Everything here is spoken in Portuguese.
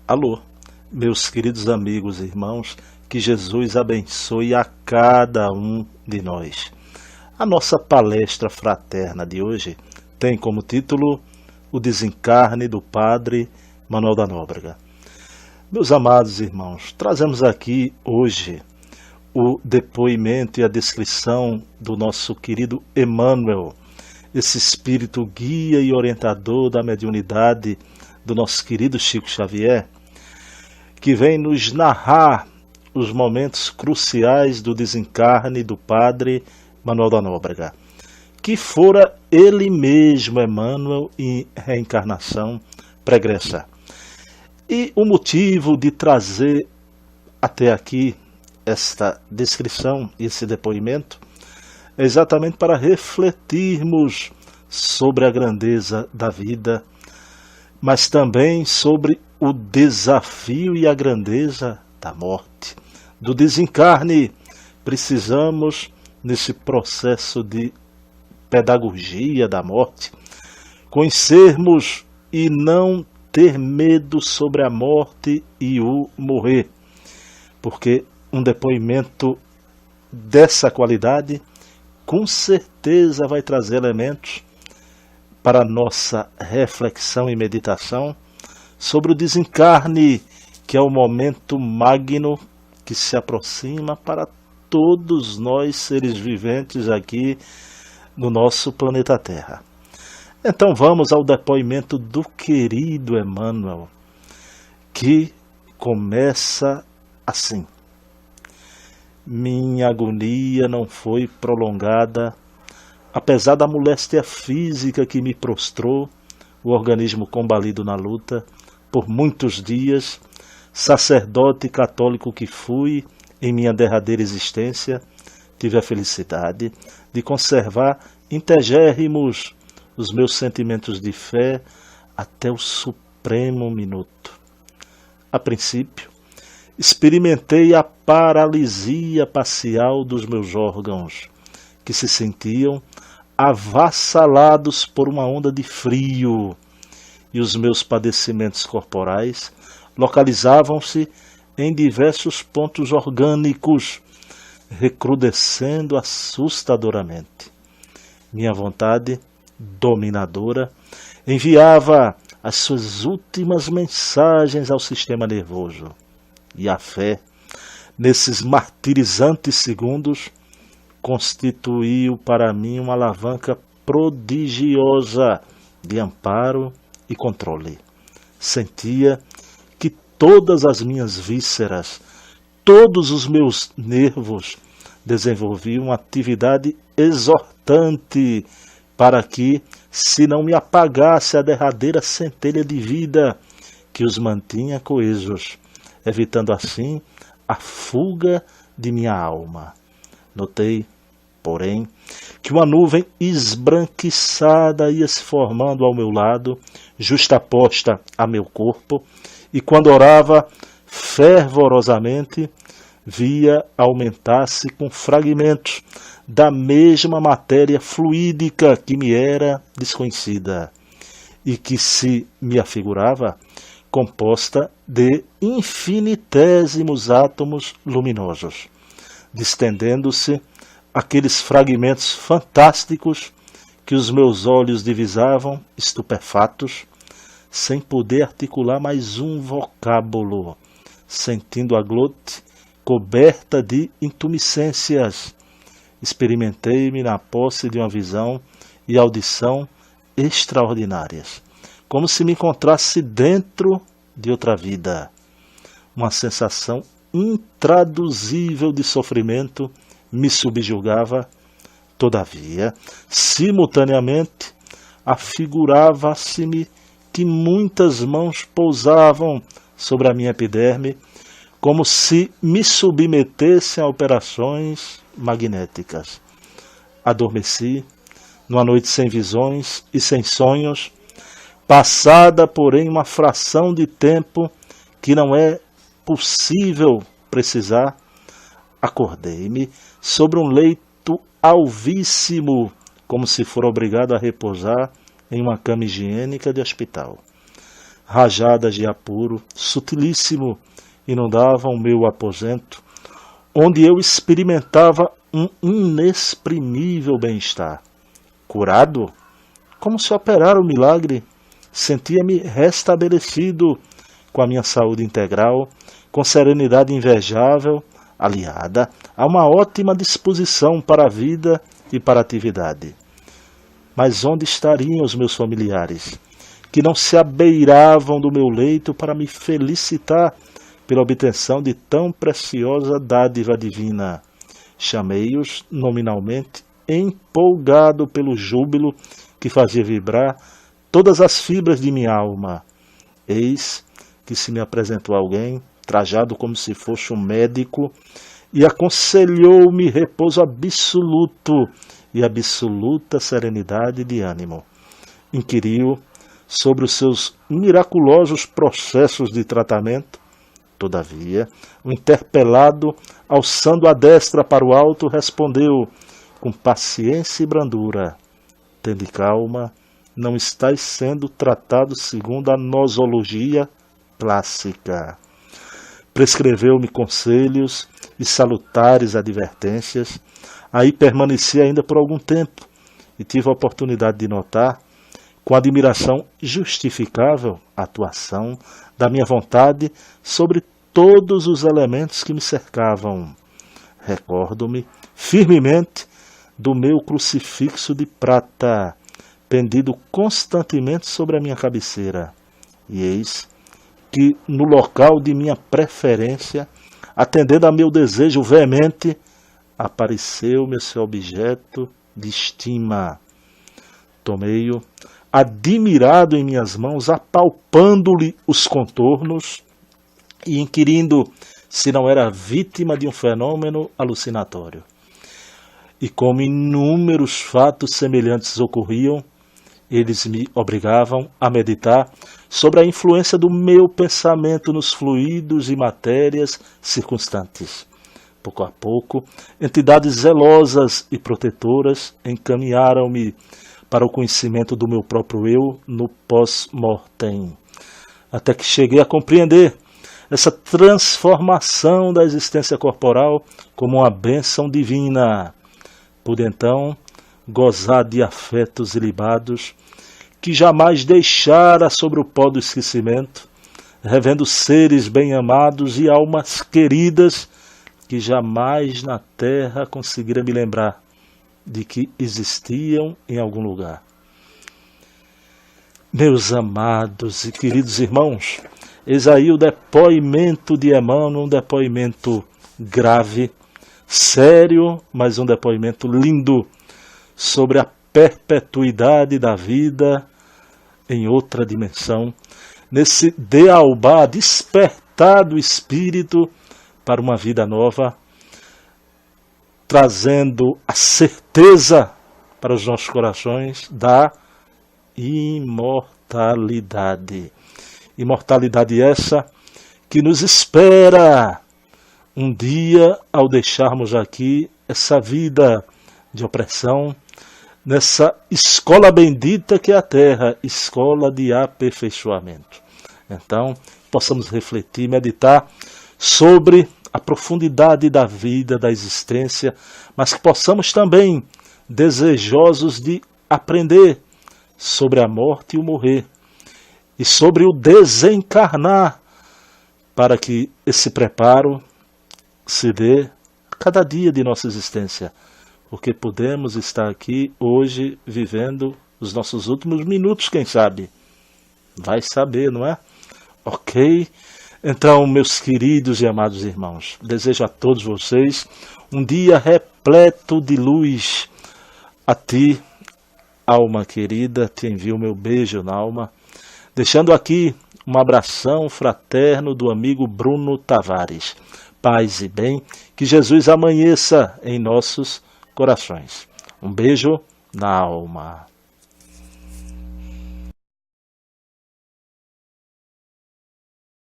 Alô, meus queridos amigos e irmãos, que Jesus abençoe a cada um de nós. A nossa palestra fraterna de hoje tem como título O Desencarne do Padre Manuel da Nóbrega. Meus amados irmãos, trazemos aqui hoje o depoimento e a descrição do nosso querido Emmanuel, esse espírito guia e orientador da mediunidade do nosso querido Chico Xavier, que vem nos narrar os momentos cruciais do desencarne do Padre Manuel da Nóbrega, que fora ele mesmo, Emmanuel, em reencarnação pregressa. E o motivo de trazer até aqui esta descrição, esse depoimento, é exatamente para refletirmos sobre a grandeza da vida, mas também sobre o desafio e a grandeza da morte, do desencarne. Precisamos, nesse processo de pedagogia da morte, conhecermos e não ter medo sobre a morte e o morrer, porque um depoimento dessa qualidade com certeza vai trazer elementos para nossa reflexão e meditação sobre o desencarne, que é o momento magno que se aproxima para todos nós seres viventes aqui no nosso planeta Terra. Então vamos ao depoimento do querido Emmanuel, que começa assim: minha agonia não foi prolongada, apesar da moléstia física que me prostrou, o organismo combalido na luta. Por muitos dias, sacerdote católico que fui em minha derradeira existência, tive a felicidade de conservar integérrimos os meus sentimentos de fé até o supremo minuto. A princípio, experimentei a paralisia parcial dos meus órgãos, que se sentiam avassalados por uma onda de frio, e os meus padecimentos corporais localizavam-se em diversos pontos orgânicos, recrudescendo assustadoramente. Minha vontade dominadora enviava as suas últimas mensagens ao sistema nervoso, e a fé, nesses martirizantes segundos, constituiu para mim uma alavanca prodigiosa de amparo e controle. Sentia que todas as minhas vísceras, todos os meus nervos desenvolviam atividade exortante para que, se não me apagasse a derradeira centelha de vida que os mantinha coesos, evitando assim a fuga de minha alma. Notei, porém, que uma nuvem esbranquiçada ia se formando ao meu lado, justaposta a meu corpo, e quando orava fervorosamente, via aumentar-se com fragmentos da mesma matéria fluídica que me era desconhecida, e que se me afigurava composta de infinitésimos átomos luminosos, distendendo-se aqueles fragmentos fantásticos que os meus olhos divisavam, estupefatos, sem poder articular mais um vocábulo, sentindo a glote coberta de intumescências. Experimentei-me na posse de uma visão e audição extraordinárias, como se me encontrasse dentro de outra vida. Uma sensação intraduzível de sofrimento me subjugava. Todavia, simultaneamente, afigurava-se-me que muitas mãos pousavam sobre a minha epiderme, como se me submetessem a operações magnéticas. Adormeci, numa noite sem visões e sem sonhos, passada, porém, uma fração de tempo que não é possível precisar. Acordei-me sobre um leito alvíssimo, como se for obrigado a repousar em uma cama higiênica de hospital. rajadas de apuro, sutilíssimo, inundavam o meu aposento, onde eu experimentava um inexprimível bem-estar. Curado, como se operara um milagre, sentia-me restabelecido com a minha saúde integral, com serenidade invejável, aliada a uma ótima disposição para a vida e para a atividade. Mas onde estariam os meus familiares, que não se abeiravam do meu leito para me felicitar pela obtenção de tão preciosa dádiva divina? Chamei-os nominalmente, empolgado pelo júbilo que fazia vibrar todas as fibras de minha alma. Eis que se me apresentou alguém, trajado como se fosse um médico, e aconselhou-me repouso absoluto e absoluta serenidade de ânimo. Inquiriu sobre os seus miraculosos processos de tratamento. Todavia, o interpelado, alçando a destra para o alto, respondeu com paciência e brandura: tende calma, não estás sendo tratado segundo a nosologia clássica. Prescreveu-me conselhos e salutares advertências. Aí permaneci ainda por algum tempo e tive a oportunidade de notar, com admiração justificável, a atuação da minha vontade sobre todos os elementos que me cercavam. Recordo-me firmemente do meu crucifixo de prata, pendido constantemente sobre a minha cabeceira. E eis que, no local de minha preferência, atendendo a meu desejo veemente, apareceu-me esse objeto de estima. Tomei-o, admirado em minhas mãos, apalpando-lhe os contornos e inquirindo se não era vítima de um fenômeno alucinatório. E como inúmeros fatos semelhantes ocorriam, eles me obrigavam a meditar sobre a influência do meu pensamento nos fluidos e matérias circunstantes. Pouco a pouco, entidades zelosas e protetoras encaminharam-me para o conhecimento do meu próprio eu no pós-mortem, até que cheguei a compreender essa transformação da existência corporal como uma bênção divina. Pude então gozar de afetos ilibados que jamais deixara sobre o pó do esquecimento, revendo seres bem-amados e almas queridas que jamais na terra conseguira me lembrar de que existiam em algum lugar. Meus amados e queridos irmãos, eis aí o depoimento de Emmanuel, um depoimento grave, sério, mas um depoimento lindo sobre a perpetuidade da vida em outra dimensão, nesse dealbá, despertar do espírito para uma vida nova, trazendo a certeza para os nossos corações da imortalidade. Imortalidade essa que nos espera um dia ao deixarmos aqui essa vida de opressão, nessa escola bendita que é a Terra, escola de aperfeiçoamento. Então, possamos refletir, meditar sobre a profundidade da vida, da existência, mas que possamos também, desejosos de aprender sobre a morte e o morrer, e sobre o desencarnar, para que esse preparo se dê a cada dia de nossa existência, porque podemos estar aqui hoje vivendo os nossos últimos minutos, quem sabe? Vai saber, não é? Ok? Então, meus queridos e amados irmãos, desejo a todos vocês um dia repleto de luz. A ti, alma querida, te envio meu beijo na alma, deixando aqui um abração fraterno do amigo Bruno Tavares. Paz e bem, que Jesus amanheça em nossos corações. Um beijo na alma.